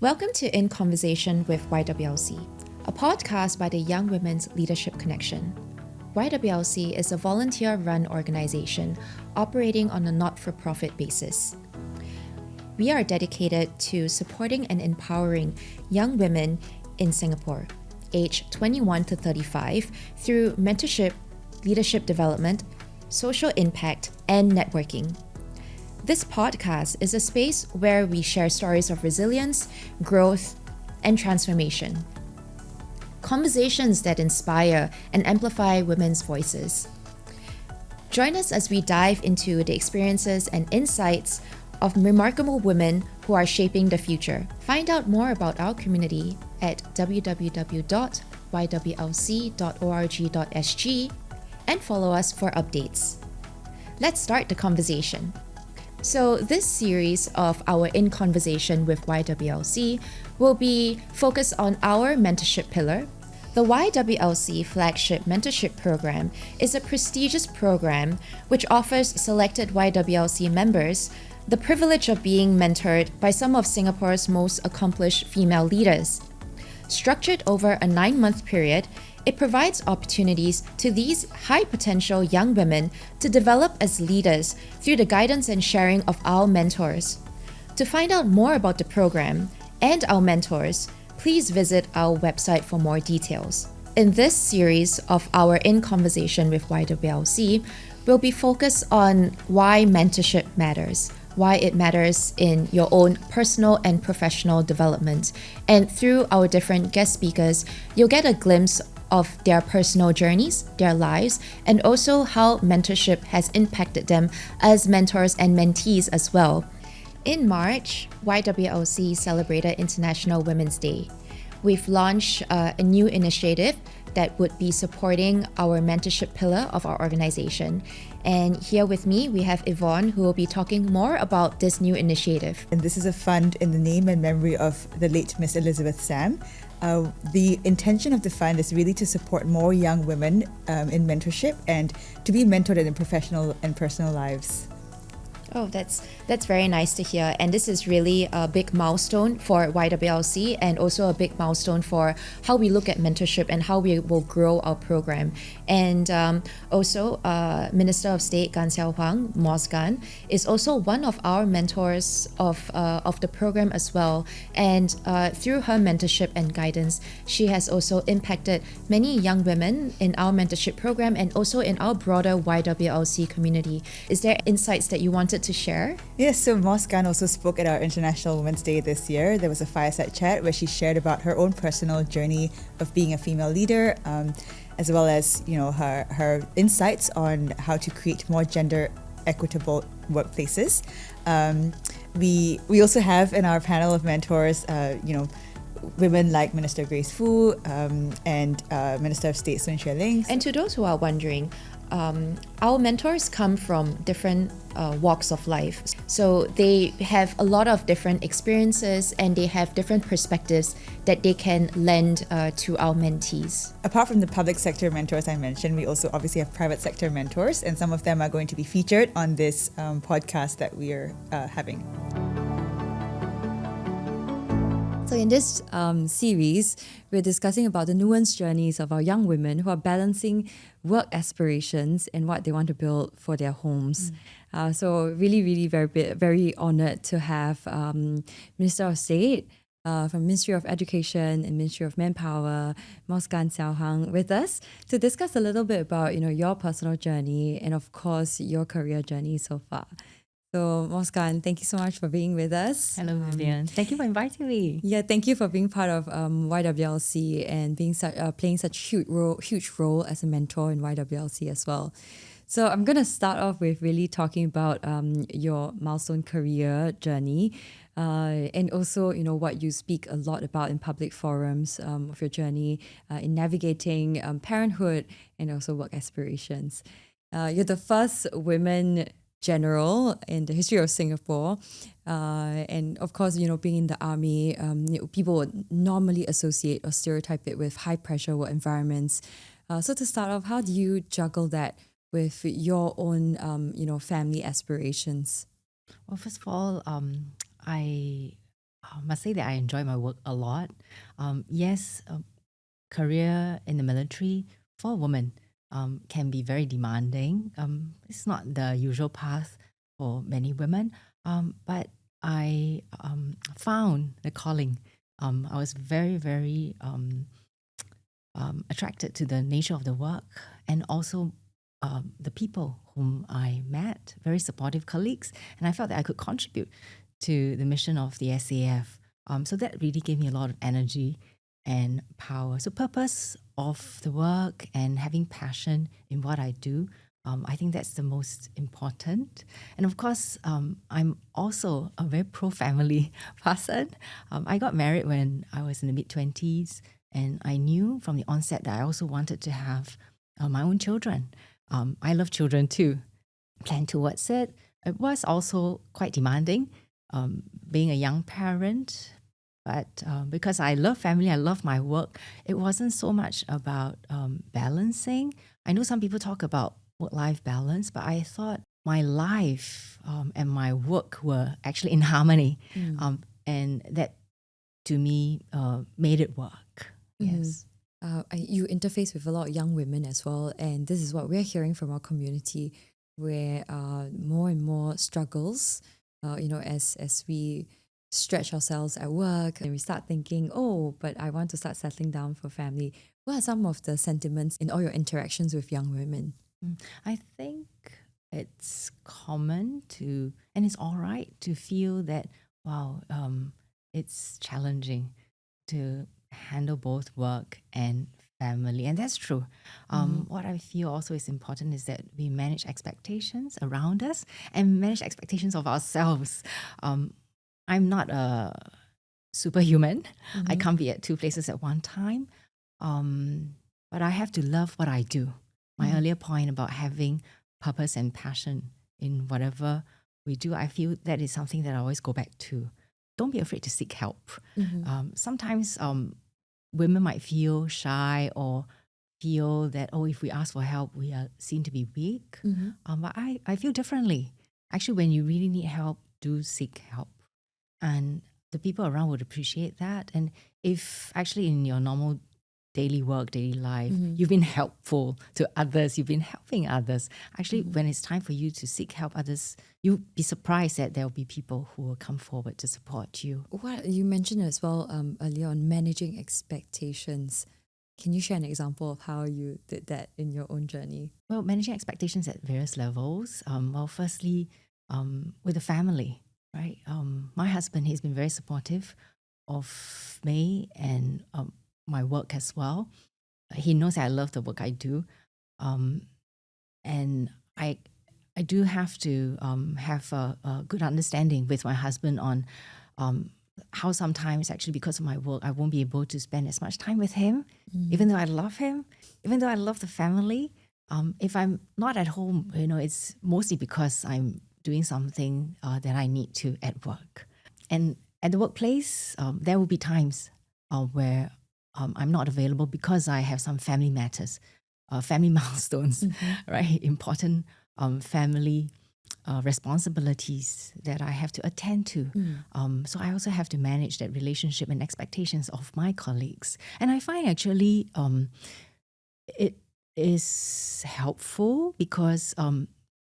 Welcome to In Conversation with YWLC, a podcast by the Young Women's Leadership Connection. YWLC is a volunteer-run organization operating on a not-for-profit basis. We are dedicated to supporting and empowering young women in Singapore, aged 21 to 35, through mentorship, leadership development, social impact, and networking. This podcast is a space where we share stories of resilience, growth, and transformation. Conversations that inspire and amplify women's voices. Join us as we dive into the experiences and insights of remarkable women who are shaping the future. Find out more about our community at www.ywlc.org.sg and follow us for updates. Let's start the conversation. So this series of our In Conversation with YWLC will be focused on our mentorship pillar. The YWLC Flagship Mentorship Programme is a prestigious program which offers selected YWLC members the privilege of being mentored by some of Singapore's most accomplished female leaders. Structured over a 9-month period, it provides opportunities to these high-potential young women to develop as leaders through the guidance and sharing of our mentors. To find out more about the program and our mentors, please visit our website for more details. In this series of our In Conversation with YWLC, we'll be focused on why mentorship matters, why it matters in your own personal and professional development. And through our different guest speakers, you'll get a glimpse of their personal journeys, their lives, and also how mentorship has impacted them as mentors and mentees as well. In March, YWLC celebrated International Women's Day. We've launched a new initiative that would be supporting our mentorship pillar of our organization. And here with me, we have Yvonne, who will be talking more about this new initiative. And this is a fund in the name and memory of the late Miss Elizabeth Sam. The intention of the fund is really to support more young women in mentorship and to be mentored in their professional and personal lives. Oh, that's very nice to hear. And this is really a big milestone for YWLC and also a big milestone for how we look at mentorship and how we will grow our program. And also, Minister of State Gan Siow Huang, MOS Gan, is also one of our mentors of the program as well. And through her mentorship and guidance, she has also impacted many young women in our mentorship program and also in our broader YWLC community. Is there insights that you wanted to share? Yes, so MOS Gan also spoke at our International Women's Day this year. There was a fireside chat where she shared about her own personal journey of being a female leader, as well as her insights on how to create more gender equitable workplaces. We also have in our panel of mentors, women like Minister Grace Fu and Minister of State Sun Xueling. And to those who are wondering, our mentors come from different walks of life. So they have a lot of different experiences and they have different perspectives that they can lend to our mentees. Apart from the public sector mentors I mentioned, we also obviously have private sector mentors, and some of them are going to be featured on this podcast that we are having. So in this series, we're discussing about the nuanced journeys of our young women who are balancing work aspirations and what they want to build for their homes. So really very honoured to have Minister of State from Ministry of Education and Ministry of Manpower, MOS Gan Siow Huang, with us to discuss a little bit about your personal journey and of course your career journey so far. So, MOS Gan, thank you so much for being with us. Hello, Vivian. Thank you for inviting me. Yeah, thank you for being part of YWLC and being playing such huge role as a mentor in YWLC as well. So, I'm going to start off with really talking about your milestone career journey and also, what you speak a lot about in public forums of your journey in navigating parenthood and also work aspirations. You're the first women general in the history of Singapore, and of course, being in the army, people would normally associate or stereotype it with high pressure work environments. So to start off, how do you juggle that with your own, family aspirations? Well, first of all, I I must say that I enjoy my work a lot. Yes, career in the military for a woman can be very demanding. It's not the usual path for many women, but I found the calling. I was very, very attracted to the nature of the work and also the people whom I met, very supportive colleagues, and I felt that I could contribute to the mission of the SAF. So that really gave me a lot of energy and power. So purpose of the work and having passion in what I do, I think that's the most important. And of course, I'm also a very pro-family person. I got married when I was in the mid-20s, and I knew from the onset that I also wanted to have my own children. I love children too. Planned towards it. It was also quite demanding, being a young parent. But because I love family, I love my work, it wasn't so much about balancing. I know some people talk about work-life balance, but I thought my life and my work were actually in harmony. And that, to me, made it work. Yes. You interface with a lot of young women as well, and this is what we're hearing from our community, where more and more struggles, as we stretch ourselves at work and we start thinking, oh, but I want to start settling down for family. What are some of the sentiments in all your interactions with young women? I think it's common to, and it's all right to feel that, wow, it's challenging to handle both work and family. And that's true. What I feel also is important is that we manage expectations around us and manage expectations of ourselves. I'm not a superhuman. I can't be at two places at one time. But I have to love what I do. My earlier point about having purpose and passion in whatever we do, I feel that is something that I always go back to. Don't be afraid to seek help. Sometimes women might feel shy or feel that, oh, if we ask for help, we are seen to be weak. But I feel differently. Actually, when you really need help, do seek help. And the people around would appreciate that. And if actually in your normal daily work, daily life, you've been helpful to others, you've been helping others, actually when it's time for you to seek help others, you'll be surprised that there will be people who will come forward to support you. What you mentioned as well earlier on managing expectations. Can you share an example of how you did that in your own journey? Well, managing expectations at various levels. Well, firstly, with the family. Right, my husband, he's been very supportive of me and my work as well. He knows that I love the work I do, and I do have to have a good understanding with my husband on how sometimes actually because of my work I won't be able to spend as much time with him, even though I love him, even though I love the family. If I'm not at home, it's mostly because I'm doing something that I need to at work. And at the workplace, there will be times where I'm not available because I have some family matters, family milestones, right? Important family responsibilities that I have to attend to. So I also have to manage that relationship and expectations of my colleagues. And I find actually it is helpful because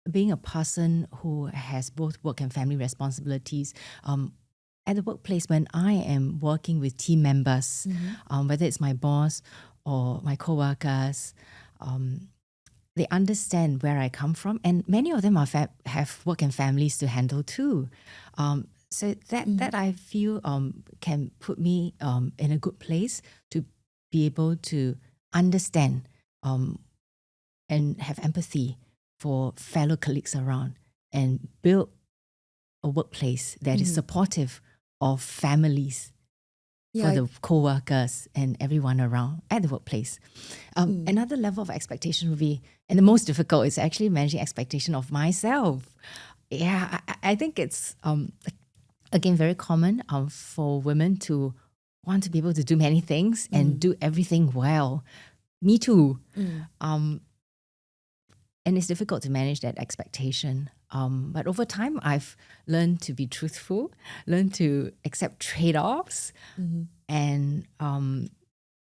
being a person who has both work and family responsibilities, at the workplace when I am working with team members, whether it's my boss or my co-workers, they understand where I come from, and many of them have work and families to handle too. So that I feel can put me in a good place to be able to understand and have empathy for fellow colleagues around and build a workplace that is supportive of families for the co-workers and everyone around at the workplace. Another level of expectation would be, and the most difficult is actually managing expectation of myself. Yeah, I think it's, again, very common for women to want to be able to do many things and do everything well. Me too. And it's difficult to manage that expectation. But over time, I've learned to be truthful, learned to accept trade-offs, and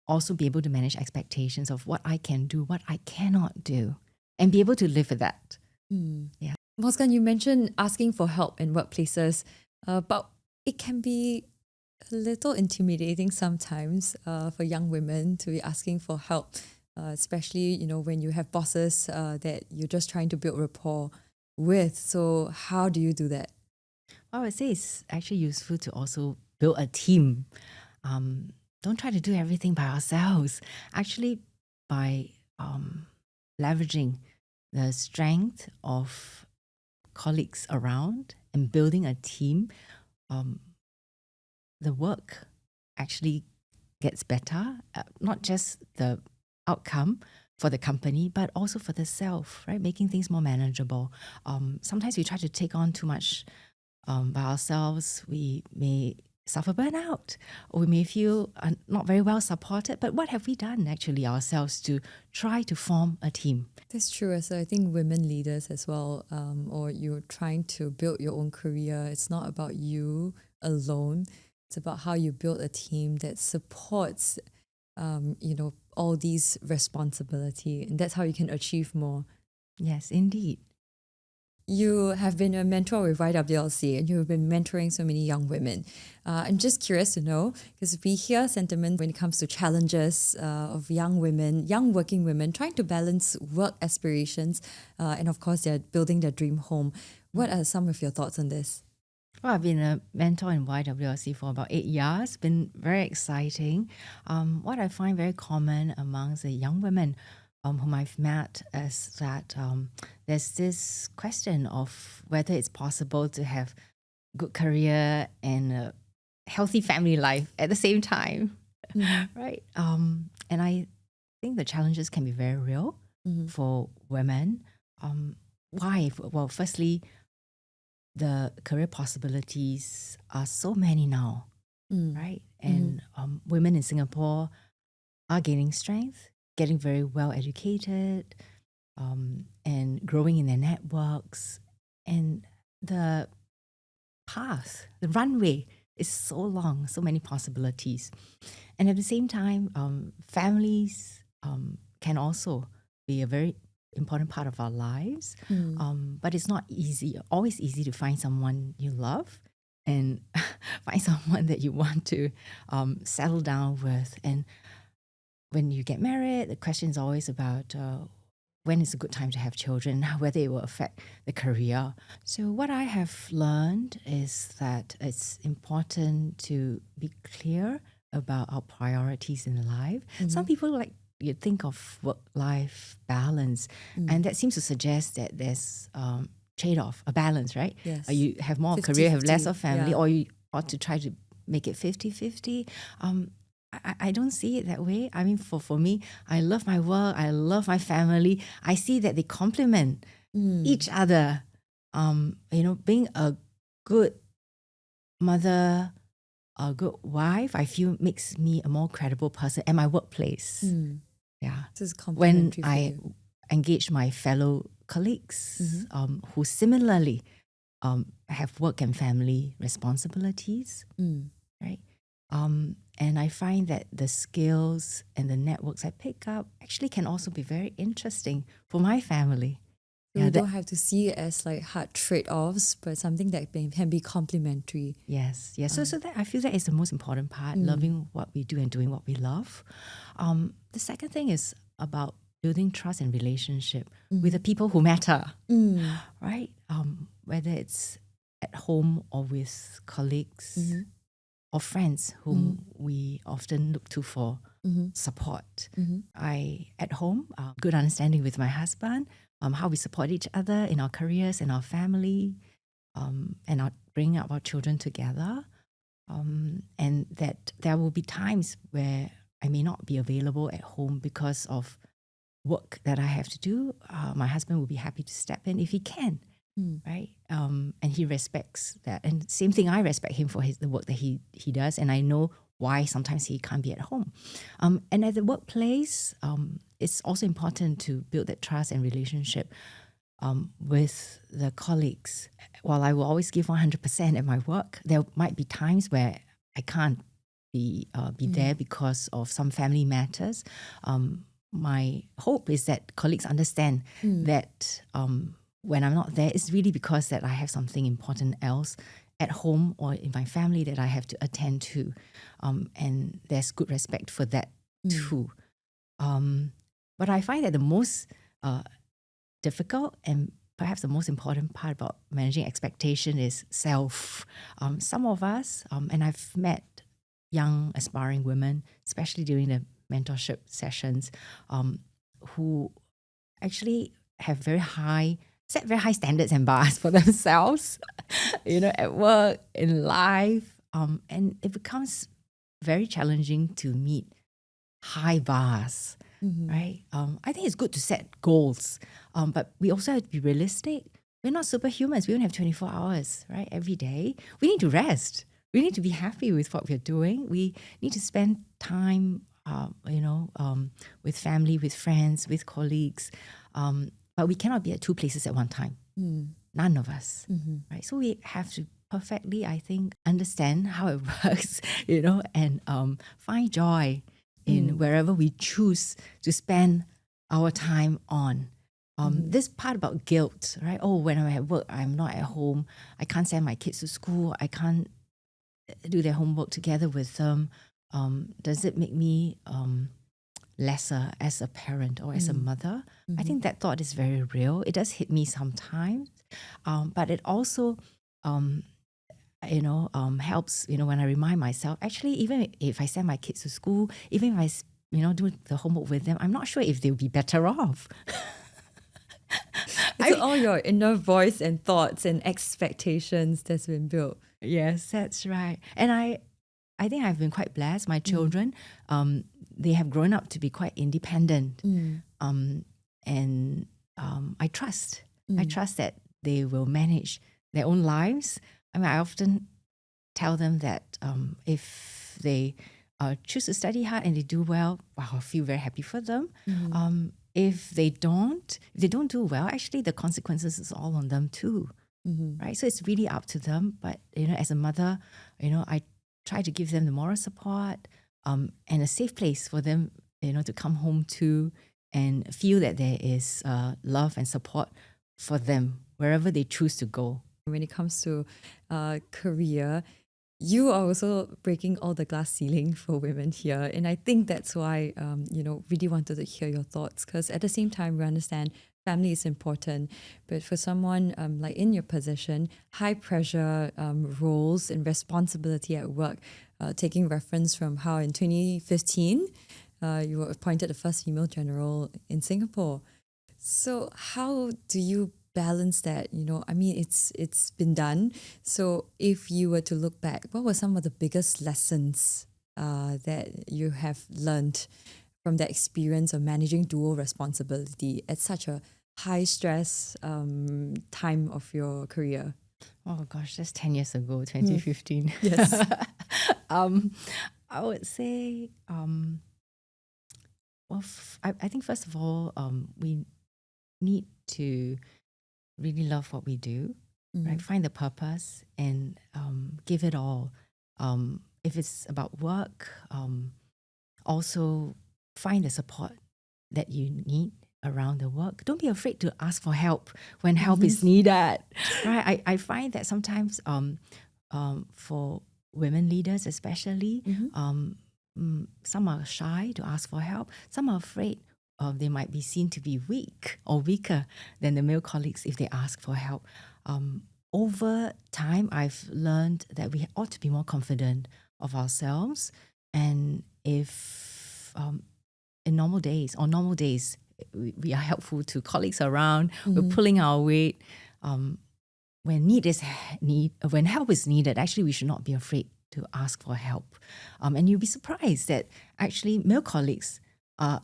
also be able to manage expectations of what I can do, what I cannot do, and be able to live with that. Yeah. Moskan, you mentioned asking for help in workplaces, but it can be a little intimidating sometimes for young women to be asking for help, especially when you have bosses that you're just trying to build rapport with. So how do you do that? I would say it's actually useful to also build a team. Don't try to do everything by ourselves. Actually, by leveraging the strength of colleagues around and building a team, the work actually gets better, not just the outcome for the company, but also for the self, right? Making things more manageable. Sometimes we try to take on too much by ourselves. We may suffer burnout, or we may feel not very well supported. But what have we done actually ourselves to try to form a team? That's true. So I think women leaders as well, or you're trying to build your own career, it's not about you alone. It's about how you build a team that supports, all these responsibility, and that's how you can achieve more. Yes, indeed. You have been a mentor with YWLC and you've been mentoring so many young women. I'm just curious to know, because we hear sentiment when it comes to challenges of young women, young working women trying to balance work aspirations and of course they're building their dream home. What are some of your thoughts on this? Well, I've been a mentor in YWLC for about 8 years. Been very exciting. What I find very common amongst the young women whom I've met is that there's this question of whether it's possible to have good career and a healthy family life at the same time, right? And I think the challenges can be very real for women. Why? Well, firstly, the career possibilities are so many now, right? And women in Singapore are gaining strength, getting very well educated, and growing in their networks. And the path, the runway is so long, so many possibilities. And at the same time, families can also be a very important part of our lives. But it's not always easy to find someone you love and find someone that you want to settle down with. And when you get married, the question is always about when is a good time to have children, whether it will affect the career. So what I have learned is that it's important to be clear about our priorities in life. Some people you think of work-life balance, and that seems to suggest that there's trade-off, a balance, right? Yes. You have more 50-50, career, have less of family, yeah. or you ought to try to make it 50-50. I don't see it that way. I mean, for me, I love my work, I love my family. I see that they complement each other. Being a good mother, a good wife, I feel makes me a more credible person at my workplace. Yeah. This is When complementary for I you. engage my fellow colleagues who similarly have work and family responsibilities, right? And I find that the skills and the networks I pick up actually can also be very interesting for my family. So you don't have to see it as like hard trade-offs, but something that can be complementary. Yes. So that I feel that is the most important part, loving what we do and doing what we love. The second thing is about building trust and relationship with the people who matter, right? Whether it's at home or with colleagues or friends whom we often look to for support. At home, good understanding with my husband, how we support each other in our careers and our family, and bringing up our children together. And that there will be times where I may not be available at home because of work that I have to do. My husband will be happy to step in if he can, right? And he respects that. And same thing, I respect him for the work that he does, and I know why sometimes he can't be at home. And at the workplace, it's also important to build that trust and relationship with the colleagues. While I will always give 100% at my work, there might be times where I can't be there because of some family matters. My hope is that colleagues understand that when I'm not there, it's really because that I have something important else at home or in my family that I have to attend to. And there's good respect for that too. But I find that the most difficult and perhaps the most important part about managing expectation is self. Some of us, and I've met young aspiring women, especially during the mentorship sessions, who actually have set very high standards and bars for themselves, at work, in life, and it becomes very challenging to meet high bars, right? I think it's good to set goals, but we also have to be realistic. We're not superhumans. We don't have 24 hours, right? Every day. We need to rest. We need to be happy with what we're doing. We need to spend time, with family, with friends, with colleagues. But we cannot be at two places at one time. None of us, right? So we have to perfectly, I think, understand how it works, and find joy in wherever we choose to spend our time on. This part about guilt, right? Oh, when I'm at work, I'm not at home. I can't send my kids to school. I can't do their homework together with them. Does it make me lesser as a parent or as a mother? I think that thought is very real. It does hit me sometimes, but it also helps, when I remind myself, actually, even if I send my kids to school, even if I do the homework with them, I'm not sure if they'll be better off. It's all your inner voice and thoughts and expectations that's been built. Yes, that's right. And I think I've been quite blessed. My children, they have grown up to be quite independent. And I trust. I trust that they will manage their own lives. I mean, I often tell them that if they choose to study hard and they do well, wow, I feel very happy for them. If they don't do well, actually the consequences is all on them too. Right? So it's really up to them. But, as a mother, I try to give them the moral support and a safe place for them, to come home to and feel that there is love and support for them wherever they choose to go. When it comes to career, you are also breaking all the glass ceiling for women here. And I think that's why, really wanted to hear your thoughts, because at the same time, we understand family is important. But for someone like in your position, high pressure roles and responsibility at work, taking reference from how in 2015, you were appointed the first female general in Singapore. So how do you balance that? It's been done. So if you were to look back, what were some of the biggest lessons that you have learned from that experience of managing dual responsibility at such a high stress time of your career? Oh gosh, that's 10 years ago, 2015. Yes. I would say, I think first of all, we need to really love what we do, right? Find the purpose and give it all. If it's about work, also find the support that you need around the work. Don't be afraid to ask for help when help is needed, right? I find that sometimes for women leaders especially, some are shy to ask for help. Some are afraid they might be seen to be weak or weaker than the male colleagues if they ask for help. Over time, I've learned that we ought to be more confident of ourselves. And if in normal days, we are helpful to colleagues around, we're pulling our weight. When help is needed, actually we should not be afraid to ask for help. And you'll be surprised that actually male colleagues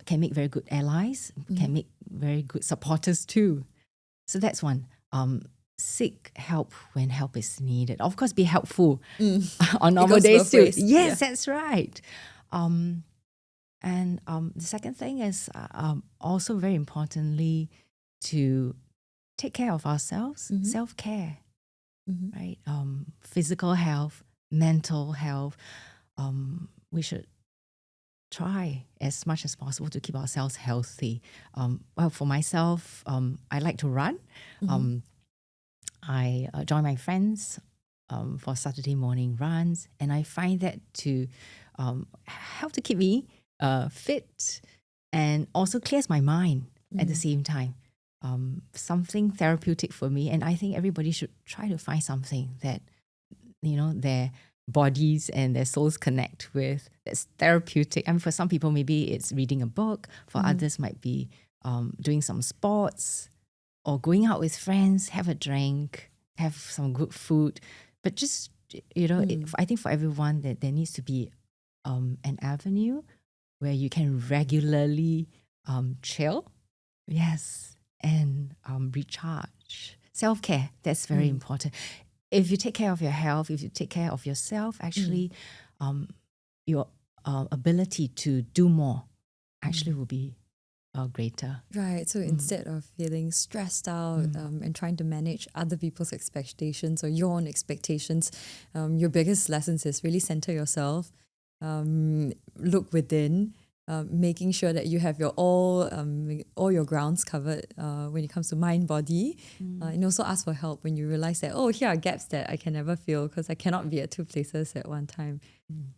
can make very good allies, can make very good supporters too. So that's one. Seek help when help is needed. Of course, be helpful on normal days too. Yes, that's right. And the second thing is also very importantly to take care of ourselves, self-care, Mm-hmm. right? Physical health, mental health. We should try as much as possible to keep ourselves healthy. Well, for myself, I like to run. I join my friends for Saturday morning runs, and I find that to help to keep me fit and also clears my mind at the same time. Something therapeutic for me, and I think everybody should try to find something that their bodies and their souls connect with. That's therapeutic. I mean, for some people, maybe it's reading a book. For others, might be doing some sports or going out with friends, have a drink, have some good food. But just I think for everyone that there needs to be an avenue where you can regularly chill, yes, and recharge. Self-care, that's very important. If you take care of your health, if you take care of yourself, actually, your ability to do more actually will be greater. Right. So instead of feeling stressed out and trying to manage other people's expectations or your own expectations, your biggest lessons is really center yourself, look within, making sure that you have your all your grounds covered when it comes to mind, body, and also ask for help when you realize that, oh, here are gaps that I can never fill because I cannot be at two places at one time.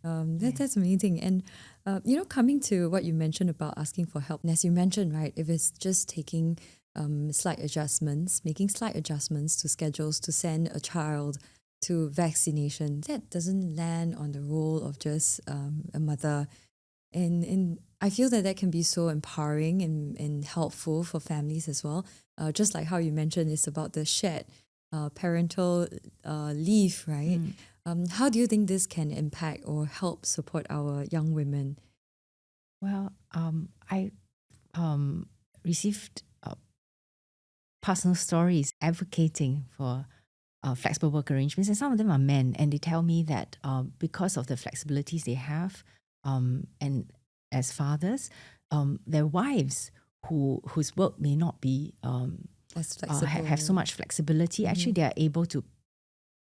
That's amazing. And coming to what you mentioned about asking for help, and as you mentioned, right, if it's just taking slight adjustments, making slight adjustments to schedules to send a child to vaccination, that doesn't land on the role of just a mother. And I feel that can be so empowering and helpful for families as well. Just like how you mentioned, it's about the shared parental leave, right? How do you think this can impact or help support our young women? Well, I received personal stories advocating for flexible work arrangements, and some of them are men, and they tell me that because of the flexibilities they have, and as fathers, their wives whose work may not be As flexible. have so much flexibility, actually they are able to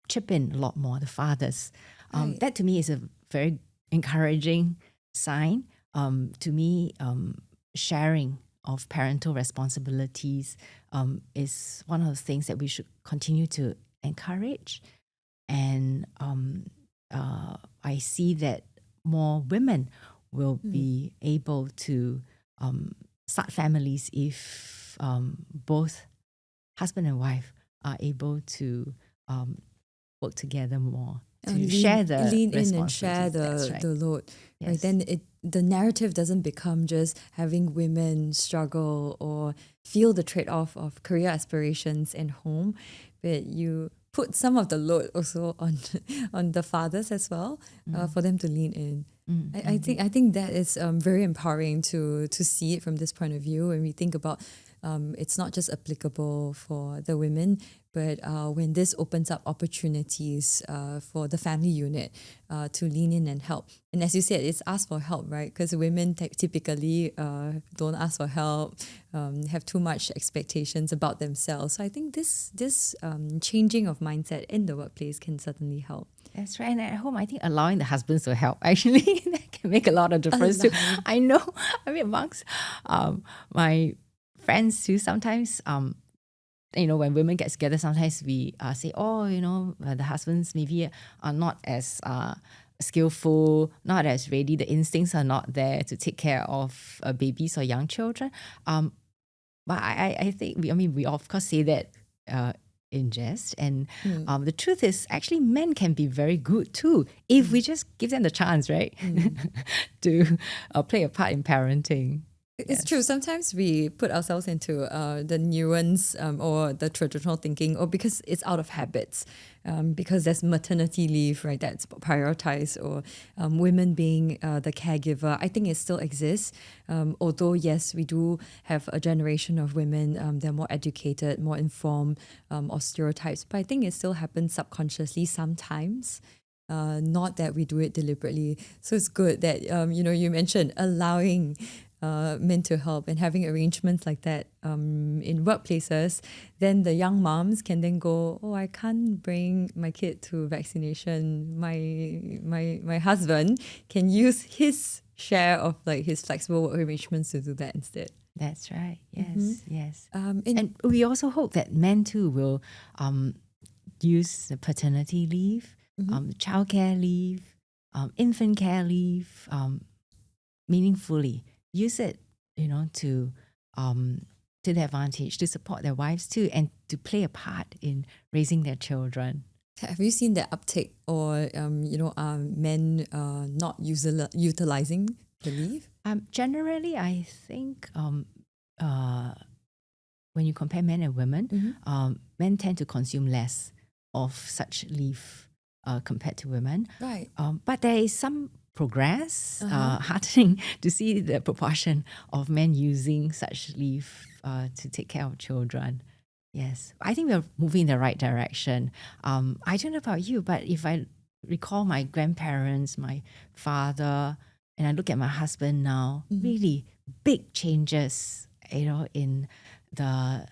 chip in a lot more, the fathers. Right. That to me is a very encouraging sign. To me, sharing of parental responsibilities is one of the things that we should continue to encourage. And I see that more women will be able to start families if both husband and wife are able to work together more, to share the lean in and share responsibilities. That's the right. load. Yes. Right, then the narrative doesn't become just having women struggle or feel the trade-off of career aspirations and home, but you put some of the load also on the fathers as well, for them to lean in. I think that is very empowering to see it from this point of view. When we think about it's not just applicable for the women, but when this opens up opportunities for the family unit to lean in and help. And as you said, it's ask for help, right? Because women typically don't ask for help, have too much expectations about themselves. So I think this changing of mindset in the workplace can certainly help. That's right. And at home, I think allowing the husbands to help actually that can make a lot of difference too. I know. I mean, amongst my friends too, sometimes when women get together, sometimes we say, the husbands maybe are not as skillful, not as ready. The instincts are not there to take care of babies or young children. But I think we of course say that in jest, and the truth is actually men can be very good too if we just give them the chance, right, to play a part in parenting. It's true. Sometimes we put ourselves into the nuance or the traditional thinking, or because it's out of habits, because there's maternity leave, right? That's prioritized, or women being the caregiver. I think it still exists. Although, yes, we do have a generation of women, they're more educated, more informed of stereotypes, but I think it still happens subconsciously sometimes. Not that we do it deliberately. So it's good that, you mentioned allowing meant to help, and having arrangements like that in workplaces, then the young moms can then go, oh, I can't bring my kid to vaccination. My husband can use his share of like his flexible work arrangements to do that instead. That's right. Yes, yes. And And we also hope that men too will use the paternity leave, childcare leave, infant care leave meaningfully. Use it, to their advantage, to support their wives too, and to play a part in raising their children. have you seen that uptick, or men not utilizing the leave? Generally, I think when you compare men and women, men tend to consume less of such leave compared to women. Right. But there is some progress, heartening to see the proportion of men using such leave to take care of children. Yes, I think we're moving in the right direction. I don't know about you, but if I recall my grandparents, my father, and I look at my husband now, really big changes, in the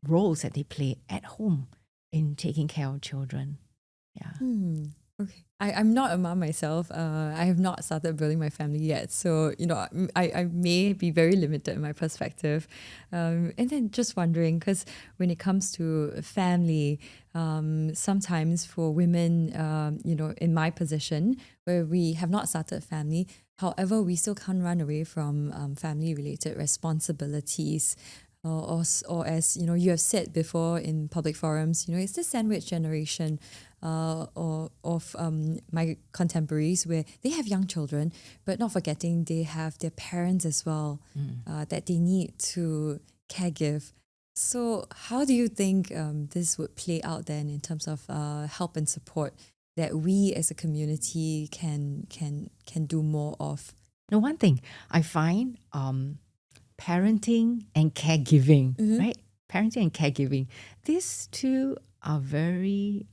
roles that they play at home in taking care of children. Yeah. Okay. I'm not a mom myself. I have not started building my family yet. So, I may be very limited in my perspective. And then just wondering, because when it comes to family, sometimes for women, in my position, where we have not started a family, however, we still can't run away from family-related responsibilities. Or as you have said before in public forums, it's the sandwich generation or of my contemporaries, where they have young children, but not forgetting they have their parents as well that they need to caregive. So how do you think this would play out then in terms of help and support that we as a community can do more of? Now, one thing I find, parenting and caregiving, right? Parenting and caregiving. These two are very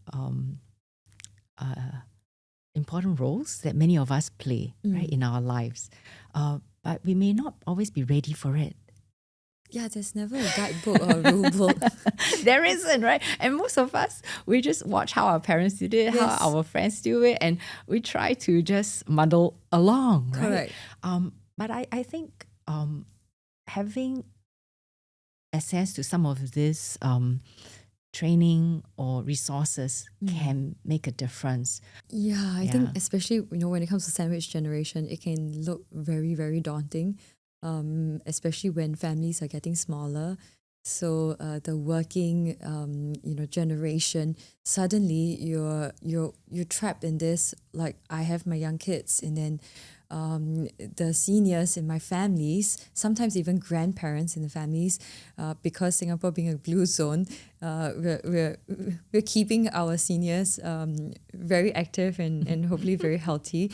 important roles that many of us play, right, in our lives. But we may not always be ready for it. Yeah, there's never a guidebook or a rule book. There isn't, right? And most of us, we just watch how our parents did it, how our friends do it, and we try to just muddle along, right? Correct. But I think having access to some of this training or resources can make a difference. Yeah, I think especially when it comes to sandwich generation, it can look very, very daunting, especially when families are getting smaller. So the working generation, suddenly you're trapped in this, like, I have my young kids, and then the seniors in my families, sometimes even grandparents in the families, because Singapore being a blue zone, we're keeping our seniors very active and hopefully very healthy.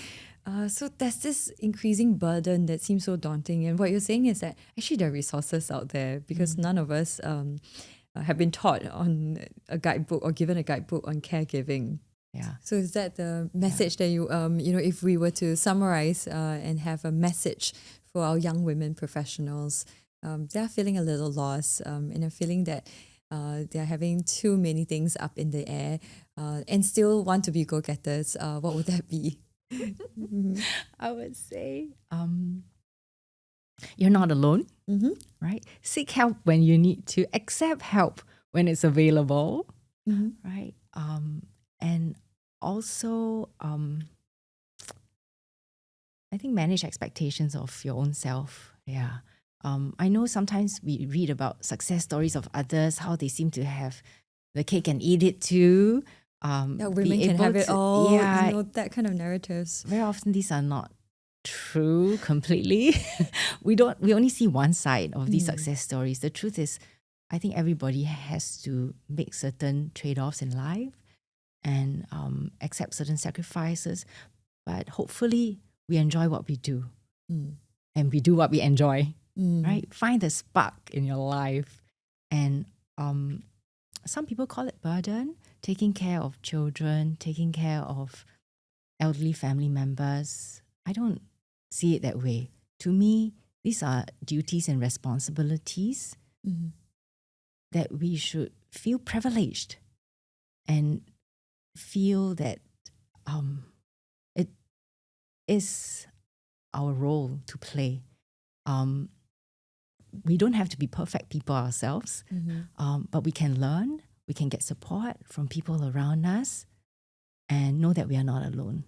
So there's this increasing burden that seems so daunting. And what you're saying is that actually there are resources out there, because none of us have been taught on a guidebook or given a guidebook on caregiving. Yeah. So is that the message that you if we were to summarize and have a message for our young women professionals, they're feeling a little lost and are feeling that they're having too many things up in the air and still want to be go-getters. What would that be? I would say you're not alone, right? Seek help when you need to, accept help when it's available, right? And also, I think manage expectations of your own self. Yeah. I know sometimes we read about success stories of others, how they seem to have the cake and eat it too. Women can have it all. Yeah, that kind of narratives. very often these are not true completely. We only see one side of these success stories. The truth is, I think everybody has to make certain trade-offs in life and accept certain sacrifices. But hopefully we enjoy what we do and we do what we enjoy, right? Find the spark in your life. And some people call it burden, taking care of children, taking care of elderly family members. I don't see it that way. To me, these are duties and responsibilities that we should feel privileged and feel that it is our role to play. We don't have to be perfect people ourselves, but we can learn, we can get support from people around us, and know that we are not alone.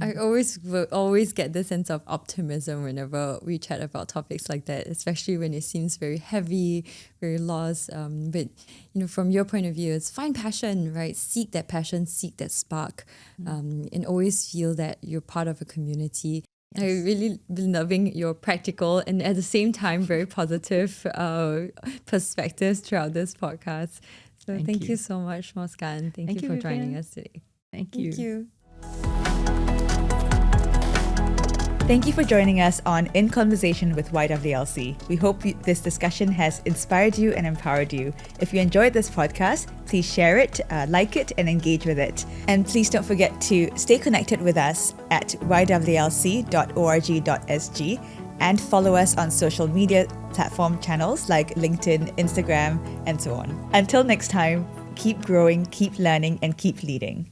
I always get this sense of optimism whenever we chat about topics like that, especially when it seems very heavy, very lost. But from your point of view, it's find passion, right? Seek that passion, seek that spark, and always feel that you're part of a community. Yes. I really been loving your practical and at the same time very positive perspectives throughout this podcast. So thank you so much, MOS Gan. Thank you for joining us today. Thank you. Thank you for joining us on In Conversation with YWLC. We hope this discussion has inspired you and empowered you. If you enjoyed this podcast, please share it, like it, and engage with it. And please don't forget to stay connected with us at ywlc.org.sg and follow us on social media platform channels like LinkedIn, Instagram, and so on. Until next time, keep growing, keep learning, and keep leading.